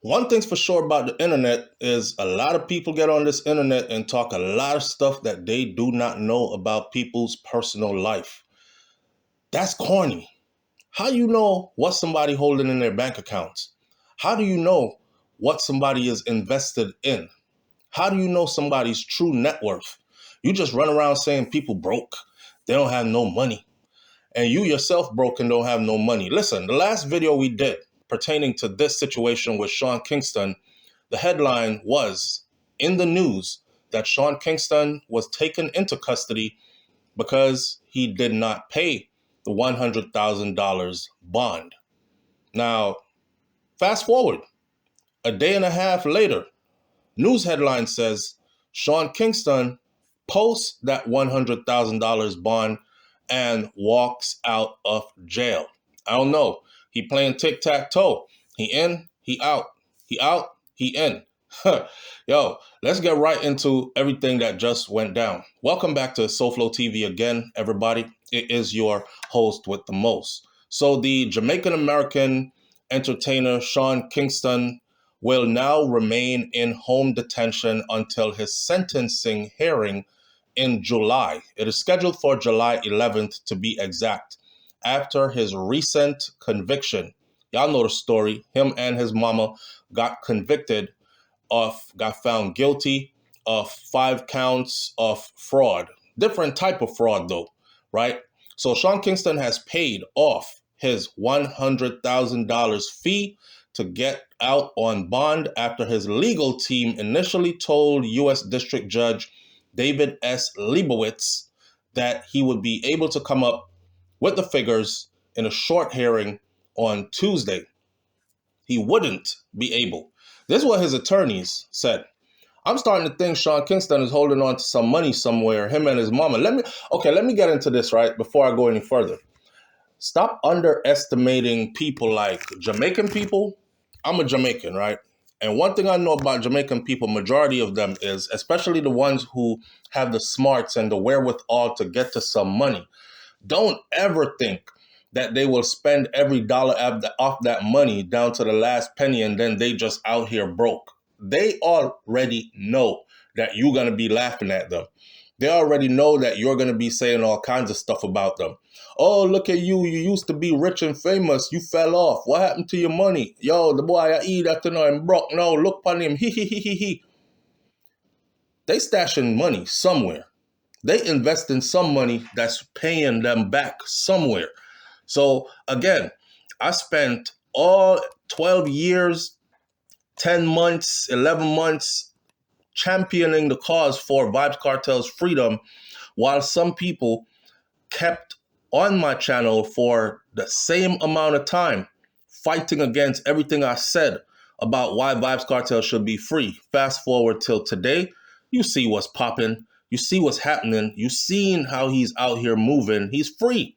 One thing's for sure about the internet is a lot of people get on this internet and talk a lot of stuff that they do not know about people's personal life. That's corny. How do you know what somebody holding in their bank accounts? How do you know what somebody is invested in? How do you know somebody's true net worth? You just run around saying people broke. They don't have no money. And you yourself broke and don't have no money. Listen, the last video we did pertaining to this situation with Sean Kingston, the headline was in the news that Sean Kingston was taken into custody because he did not pay the $100,000 bond. Now, fast forward a day and a half later, news headline says Sean Kingston posts that $100,000 bond and walks out of jail. I don't know. He playing tic-tac-toe. He in, he out. He out, he in. Yo, let's get right into everything that just went down. Welcome back to SouFLoTV again, everybody. It is your host with the most. So the Jamaican American entertainer Sean Kingston will now remain in home detention until his sentencing hearing in July. It is scheduled for July 11th to be exact, after his recent conviction. Y'all know the story. Him and his mama got found guilty of 5 counts of fraud. Different type of fraud though, right? So Sean Kingston has paid off his $100,000 fee to get out on bond after his legal team initially told U.S. District Judge David S. Leibowitz that he would be able to come up with the figures in a short hearing on Tuesday. He wouldn't be able. This is what his attorneys said. I'm starting to think Sean Kingston is holding on to some money somewhere, him and his mama. Let me get into this, right, before I go any further. Stop underestimating people like Jamaican people. I'm a Jamaican, right? And one thing I know about Jamaican people, majority of them is, especially the ones who have the smarts and the wherewithal to get to some money, don't ever think that they will spend every dollar off that money down to the last penny and then they just out here broke. They already know that you're going to be laughing at them. They already know that you're going to be saying all kinds of stuff about them. Oh, look at you. You used to be rich and famous. You fell off. What happened to your money? Yo, the boy I eat after now I'm broke. No, look upon him. He. They stashing money somewhere. They invest in some money that's paying them back somewhere. So again, I spent all 12 years, 10 months, 11 months championing the cause for Vybz Kartel's freedom, while some people kept on my channel for the same amount of time fighting against everything I said about why Vybz Kartel should be free. Fast forward till today, you see what's popping. You see what's happening. You seen how he's out here moving. He's free.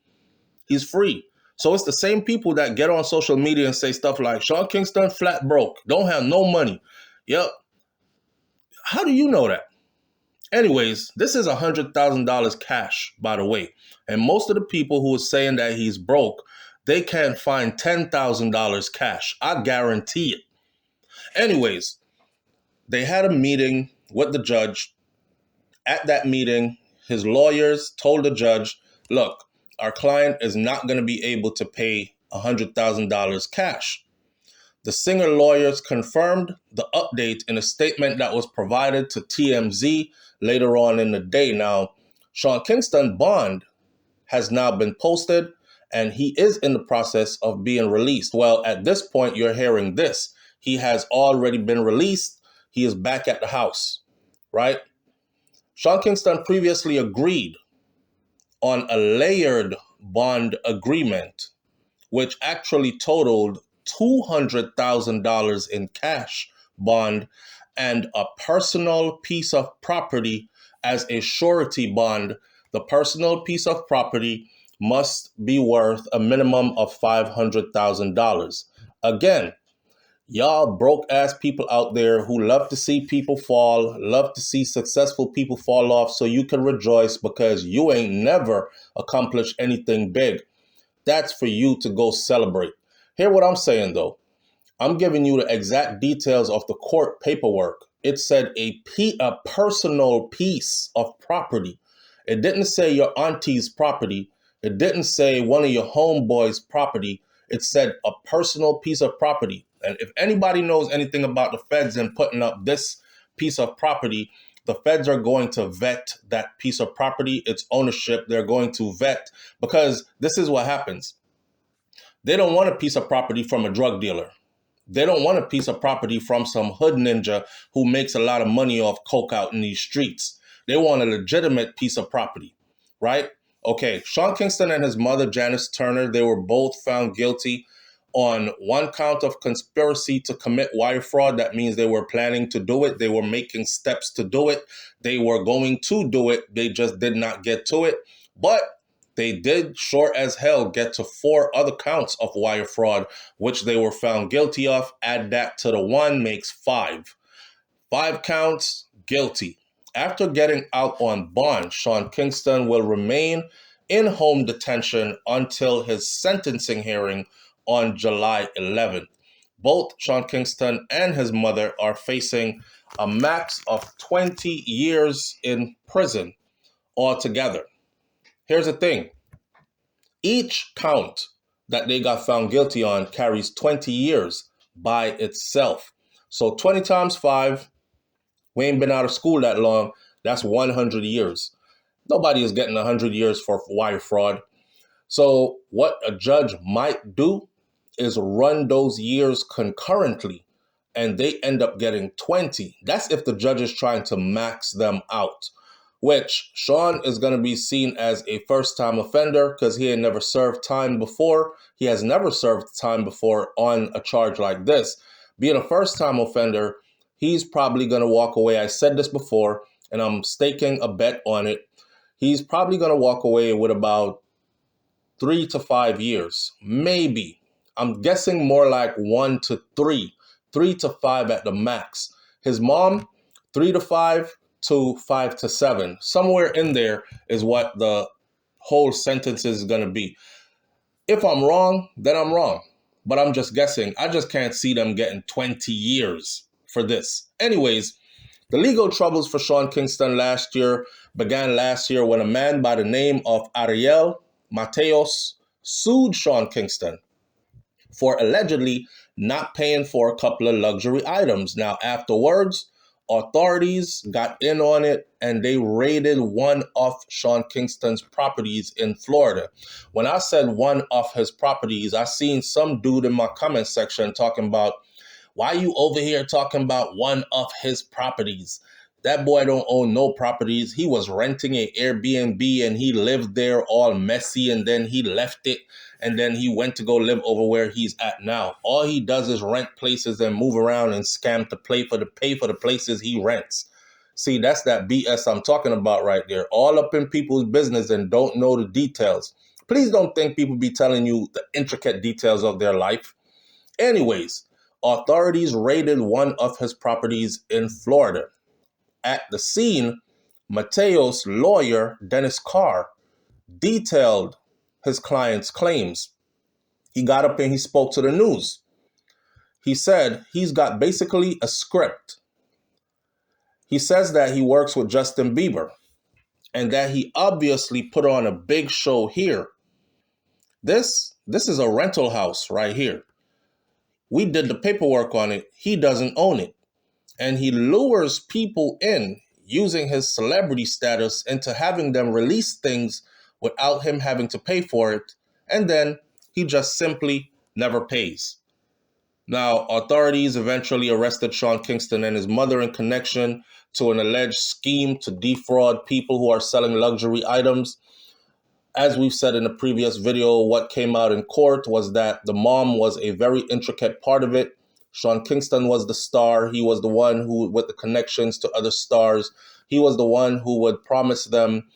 He's free. So it's the same people that get on social media and say stuff like, Sean Kingston flat broke, don't have no money. Yep. How do you know that? Anyways, this is $100,000 cash, by the way. And most of the people who are saying that he's broke, they can't find $10,000 cash. I guarantee it. Anyways, they had a meeting with the judge. At that meeting, his lawyers told the judge, look, our client is not going to be able to pay $100,000 cash. The singer lawyers confirmed the update in a statement that was provided to TMZ later on in the day. Now, Sean Kingston bond has now been posted and he is in the process of being released. Well, at this point, you're hearing this. He has already been released. He is back at the house, right? Sean Kingston previously agreed on a layered bond agreement, which actually totaled $200,000 in cash bond and a personal piece of property as a surety bond. The personal piece of property must be worth a minimum of $500,000. Again, y'all broke ass people out there who love to see people fall, love to see successful people fall off so you can rejoice because you ain't never accomplished anything big. That's for you to go celebrate. Hear what I'm saying though. I'm giving you the exact details of the court paperwork. It said a personal piece of property. It didn't say your auntie's property. It didn't say one of your homeboys' property. It said a personal piece of property. And if anybody knows anything about the feds and putting up this piece of property, the feds are going to vet that piece of property, its ownership. They're going to vet, because this is what happens. They don't want a piece of property from a drug dealer. They don't want a piece of property from some hood ninja who makes a lot of money off coke out in these streets. They want a legitimate piece of property, right? Okay, Sean Kingston and his mother, Janice Turner, they were both found guilty on one count of conspiracy to commit wire fraud. That means they were planning to do it. They were making steps to do it. They were going to do it. They just did not get to it. But they did sure as hell get to 4 other counts of wire fraud, which they were found guilty of. Add that to the 1 makes 5. 5 counts, guilty. After getting out on bond, Sean Kingston will remain in home detention until his sentencing hearing on July 11th. Both Sean Kingston and his mother are facing a max of 20 years in prison altogether. Here's the thing. Each count that they got found guilty on carries 20 years by itself. So 20 times 5, we ain't been out of school that long. That's 100 years. Nobody is getting 100 years for wire fraud. So what a judge might do is run those years concurrently, and they end up getting 20. That's if the judge is trying to max them out, which Sean is going to be seen as a first-time offender because he had never served time before. He has never served time before on a charge like this. Being a first-time offender, he's probably going to walk away. I said this before, and I'm staking a bet on it. He's probably going to walk away with about 3 to 5 years, maybe. I'm guessing more like 1 to 3, 3 to 5 at the max. His mom, 3 to 5 to 5 to 7. Somewhere in there is what the whole sentence is going to be. If I'm wrong, then I'm wrong. But I'm just guessing. I just can't see them getting 20 years for this. Anyways, the legal troubles for Sean Kingston began last year when a man by the name of Ariel Mateos sued Sean Kingston for allegedly not paying for a couple of luxury items. Now, afterwards, authorities got in on it and they raided one of Sean Kingston's properties in Florida. When I said one of his properties, I seen some dude in my comment section talking about, why you over here talking about one of his properties? That boy don't own no properties. He was renting an Airbnb and he lived there all messy, and then he left it and then he went to go live over where he's at now. All he does is rent places and move around and scam to pay for the places he rents. See, that's that BS I'm talking about right there. All up in people's business and don't know the details. Please don't think people be telling you the intricate details of their life. Anyways, authorities raided one of his properties in Florida. At the scene, Mateo's lawyer, Dennis Carr, detailed his client's claims. He got up and he spoke to the news. He said he's got basically a script. He says that he works with Justin Bieber and that he obviously put on a big show here. This is a rental house right here. We did the paperwork on it. He doesn't own it. And he lures people in using his celebrity status into having them release things without him having to pay for it. And then he just simply never pays. Now, authorities eventually arrested Sean Kingston and his mother in connection to an alleged scheme to defraud people who are selling luxury items. As we've said in the previous video, what came out in court was that the mom was a very intricate part of it. Sean Kingston was the star. He was the one who, with the connections to other stars, he was the one who would promise them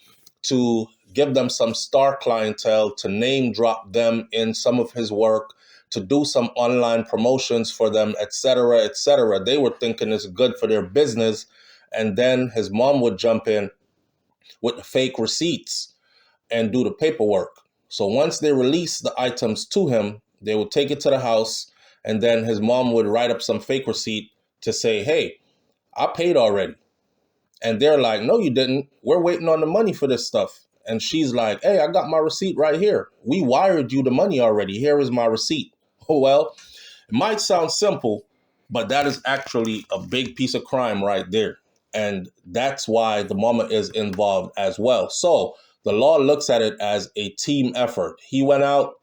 to give them some star clientele, to name drop them in some of his work, to do some online promotions for them, etc., etc. They were thinking it's good for their business. And then his mom would jump in with the fake receipts and do the paperwork. So once they released the items to him, they would take it to the house And then his mom would write up some fake receipt to say, hey, I paid already. And they're like, no, you didn't. We're waiting on the money for this stuff. And she's like, hey, I got my receipt right here. We wired you the money already. Here is my receipt. Well, it might sound simple, but that is actually a big piece of crime right there. And that's why the mama is involved as well. So the law looks at it as a team effort. He went out,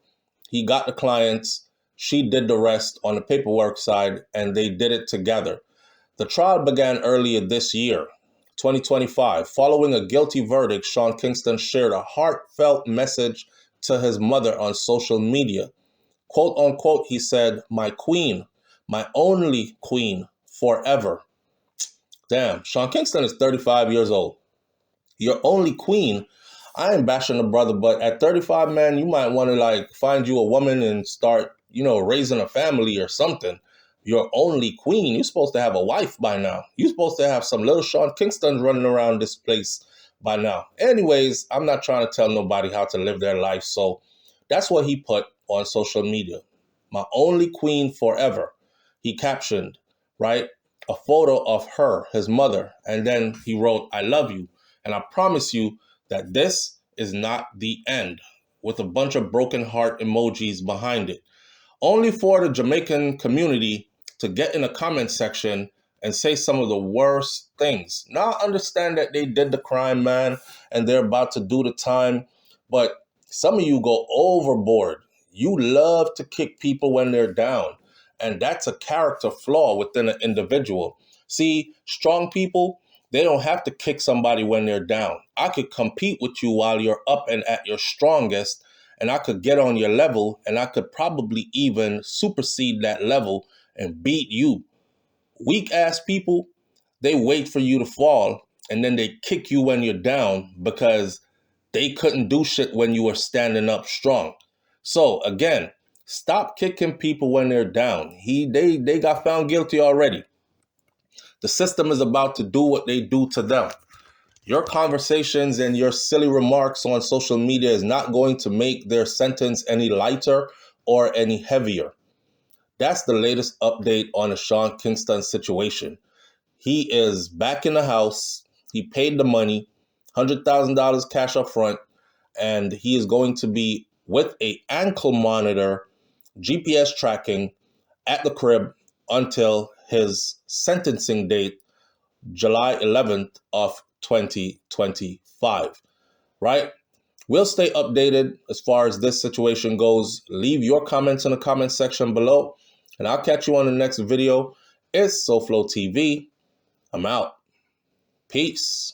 he got the clients, she did the rest on the paperwork side, and they did it together. The trial began earlier this year, 2025. Following a guilty verdict, Sean Kingston shared a heartfelt message to his mother on social media. Quote unquote, he said, my queen, my only queen, forever. Damn, Sean Kingston is 35 years old. Your only queen. I ain't bashing the brother, but at 35, man, you might want to like find you a woman and start, raising a family or something. Your only queen. You're supposed to have a wife by now. You're supposed to have some little Sean Kingston running around this place by now. Anyways, I'm not trying to tell nobody how to live their life. So that's what he put on social media. My only queen forever. He captioned, right? A photo of her, his mother. And then he wrote, I love you. And I promise you that this is not the end, with a bunch of broken heart emojis behind it. Only for the Jamaican community to get in the comment section and say some of the worst things. Now I understand that they did the crime, man, and they're about to do the time. But some of you go overboard. You love to kick people when they're down. And that's a character flaw within an individual. See, strong people, they don't have to kick somebody when they're down. I could compete with you while you're up and at your strongest, and I could get on your level, and I could probably even supersede that level and beat you. Weak ass people, they wait for you to fall, and then they kick you when you're down because they couldn't do shit when you were standing up strong. So again, stop kicking people when they're down. They got found guilty already. The system is about to do what they do to them. Your conversations and your silly remarks on social media is not going to make their sentence any lighter or any heavier. That's the latest update on the Sean Kingston situation. He is back in the house. He paid the money, $100,000 cash up front, and he is going to be with a ankle monitor, GPS tracking at the crib until his sentencing date, July 11th of 2025, right? We'll stay updated as far as this situation goes. Leave your comments in the comment section below, and I'll catch you on the next video. It's SouFLoTV. I'm out. Peace.